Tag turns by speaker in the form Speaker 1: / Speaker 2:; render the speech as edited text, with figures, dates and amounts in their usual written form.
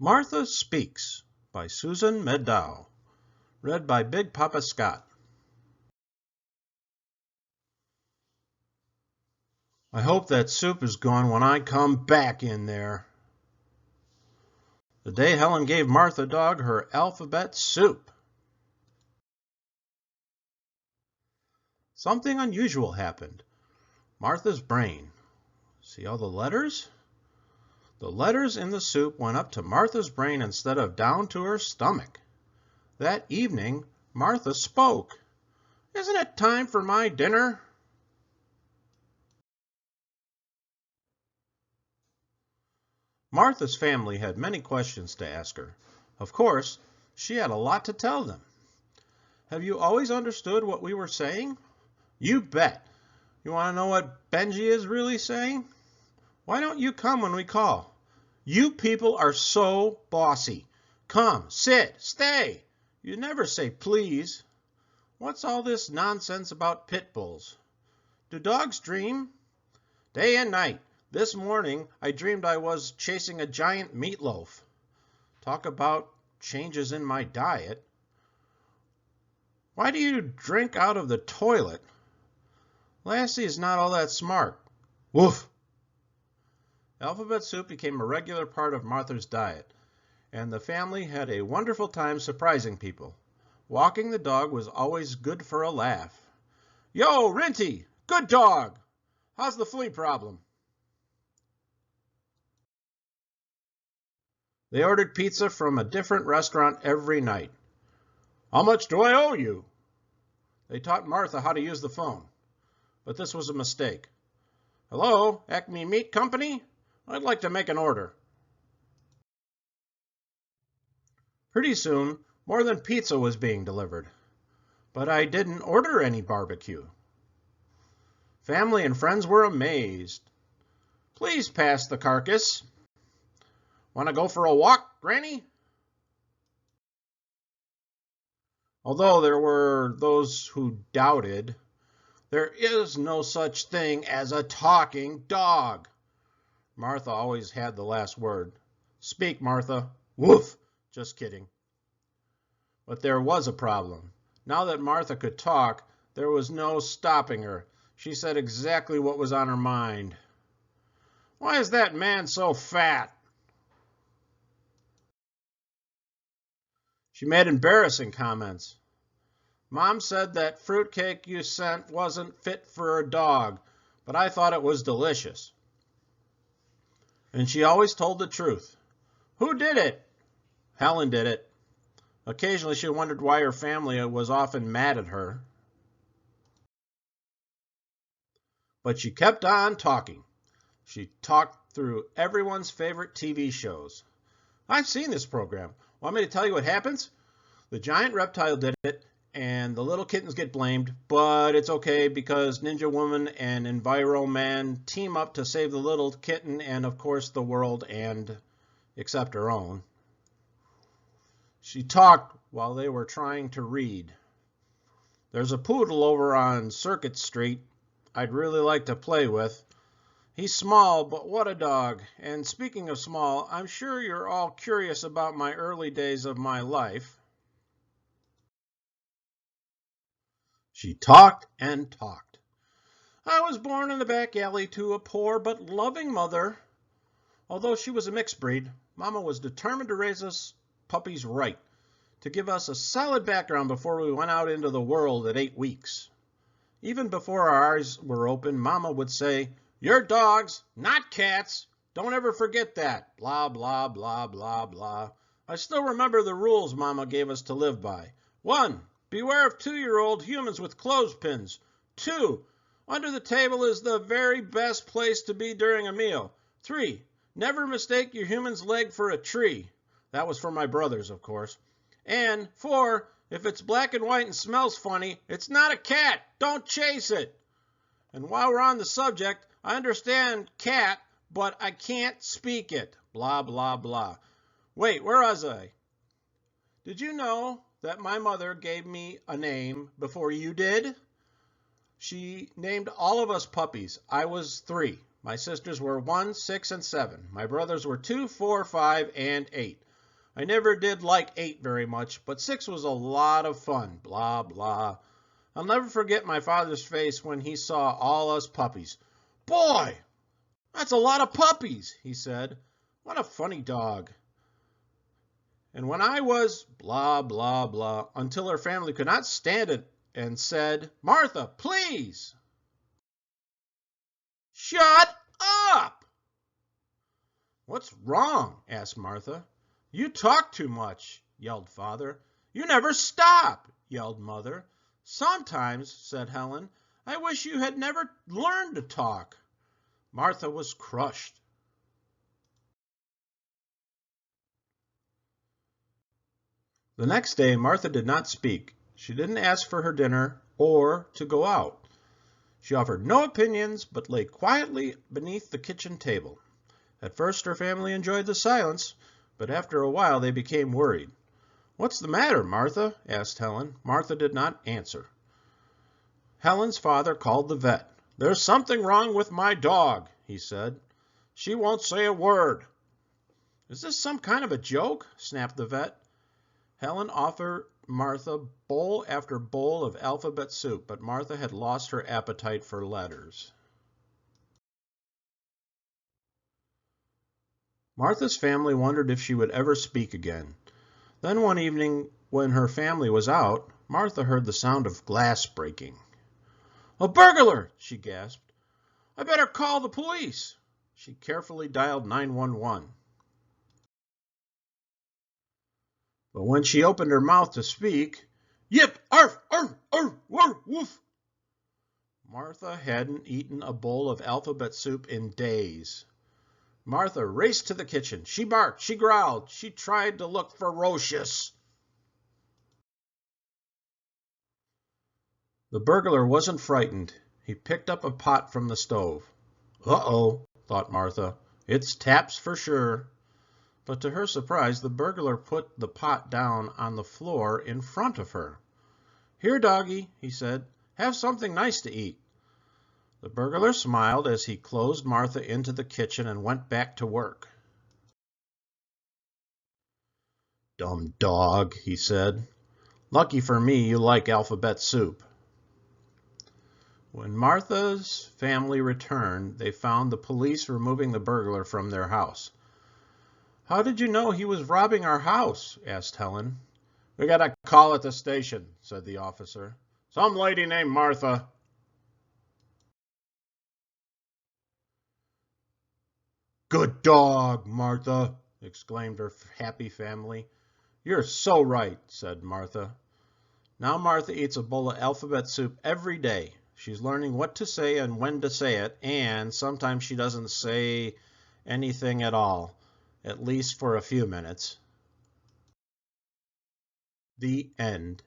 Speaker 1: Martha Speaks by Susan Meddaugh. Read by Big Papa Scott. I hope that soup is gone when I come back in there. The day Helen gave Martha Dog her alphabet soup. Something unusual happened. Martha's brain. See all the letters? The letters in the soup went up to Martha's brain instead of down to her stomach. That evening, Martha spoke. "Isn't it time for my dinner?" Martha's family had many questions to ask her. Of course, she had a lot to tell them. Have you always understood what we were saying? You bet. You want to know what Benji is really saying? Why don't you come when we call? You people are so bossy. Come, sit, stay. You never say please. What's all this nonsense about pit bulls? Do dogs dream? Day and night. This morning I dreamed I was chasing a giant meatloaf. Talk about changes in my diet. Why do you drink out of the toilet? Lassie is not all that smart. Woof! Alphabet soup became a regular part of Martha's diet, and the family had a wonderful time surprising people. Walking the dog was always good for a laugh. Yo, Rinty! Good dog! How's the flea problem? They ordered pizza from a different restaurant every night. How much do I owe you? They taught Martha how to use the phone, but this was a mistake. Hello, Acme Meat Company? I'd like to make an order. Pretty soon, more than pizza was being delivered, but I didn't order any barbecue. Family and friends were amazed. Please pass the carcass. Want to go for a walk, Granny? Although there were those who doubted, there is no such thing as a talking dog. Martha always had the last word. Speak, Martha. Woof! Just kidding. But there was a problem. Now that Martha could talk, there was no stopping her. She said exactly what was on her mind. Why is that man so fat? She made embarrassing comments. Mom said that fruitcake you sent wasn't fit for a dog, but I thought it was delicious. And she always told the truth. Who did it? Helen did it. Occasionally she wondered why her family was often mad at her. But she kept on talking. She talked through everyone's favorite TV shows. I've seen this program. Want me to tell you what happens? The giant reptile did it, and the little kittens get blamed, but it's okay because Ninja Woman and Enviro Man team up to save the little kitten and, of course, the world and except her own. She talked while they were trying to read. There's a poodle over on Circuit Street I'd really like to play with. He's small, but what a dog. And speaking of small, I'm sure you're all curious about my early days of my life. She talked and talked. I was born in the back alley to a poor but loving mother. Although she was a mixed breed, Mama was determined to raise us puppies right, to give us a solid background before we went out into the world at 8 weeks. Even before our eyes were open, Mama would say, "You're dogs, not cats. Don't ever forget that. Blah, blah, blah, blah, blah." I still remember the rules Mama gave us to live by. 1. Beware of 2-year-old humans with clothespins. 2. Under the table is the very best place to be during a meal. 3. Never mistake your human's leg for a tree. That was for my brothers, of course. And 4. If it's black and white and smells funny, it's not a cat. Don't chase it. And while we're on the subject, I understand cat, but I can't speak it. Blah, blah, blah. Wait, where was I? Did you know that my mother gave me a name before you did? She named all of us puppies. I was 3. My sisters were 1, 6, and 7. My brothers were 2, 4, 5, and 8. I never did like 8 very much, but 6 was a lot of fun, blah, blah. I'll never forget my father's face when he saw all us puppies. Boy, that's a lot of puppies, he said. What a funny dog. And when I was blah, blah, blah, until her family could not stand it and said, Martha, please. Shut up! What's wrong? Asked Martha. You talk too much, yelled Father. You never stop, yelled Mother. Sometimes, said Helen, I wish you had never learned to talk. Martha was crushed. The next day, Martha did not speak. She didn't ask for her dinner or to go out. She offered no opinions, but lay quietly beneath the kitchen table. At first, her family enjoyed the silence, but after a while they became worried. What's the matter, Martha? Asked Helen. Martha did not answer. Helen's father called the vet. There's something wrong with my dog, he said. She won't say a word. Is this some kind of a joke? Snapped the vet. Helen offered Martha bowl after bowl of alphabet soup, but Martha had lost her appetite for letters. Martha's family wondered if she would ever speak again. Then one evening, when her family was out, Martha heard the sound of glass breaking. A burglar, she gasped. I better call the police. She carefully dialed 911. But when she opened her mouth to speak, yip, arf, arf, arf, arf, woof. Martha hadn't eaten a bowl of alphabet soup in days. Martha raced to the kitchen. She barked, she growled, she tried to look ferocious. The burglar wasn't frightened. He picked up a pot from the stove. Uh-oh, thought Martha. It's taps for sure. But to her surprise, the burglar put the pot down on the floor in front of her. Here, doggy, he said, have something nice to eat. The burglar smiled as he closed Martha into the kitchen and went back to work. Dumb dog, he said. Lucky for me you like alphabet soup. When Martha's family returned, they found the police removing the burglar from their house. How did you know he was robbing our house? Asked Helen. We got a call at the station, said the officer. Some lady named Martha. Good dog, Martha, exclaimed her happy family. You're so right, said Martha. Now Martha eats a bowl of alphabet soup every day. She's learning what to say and when to say it, and sometimes she doesn't say anything at all, at least for a few minutes. The end.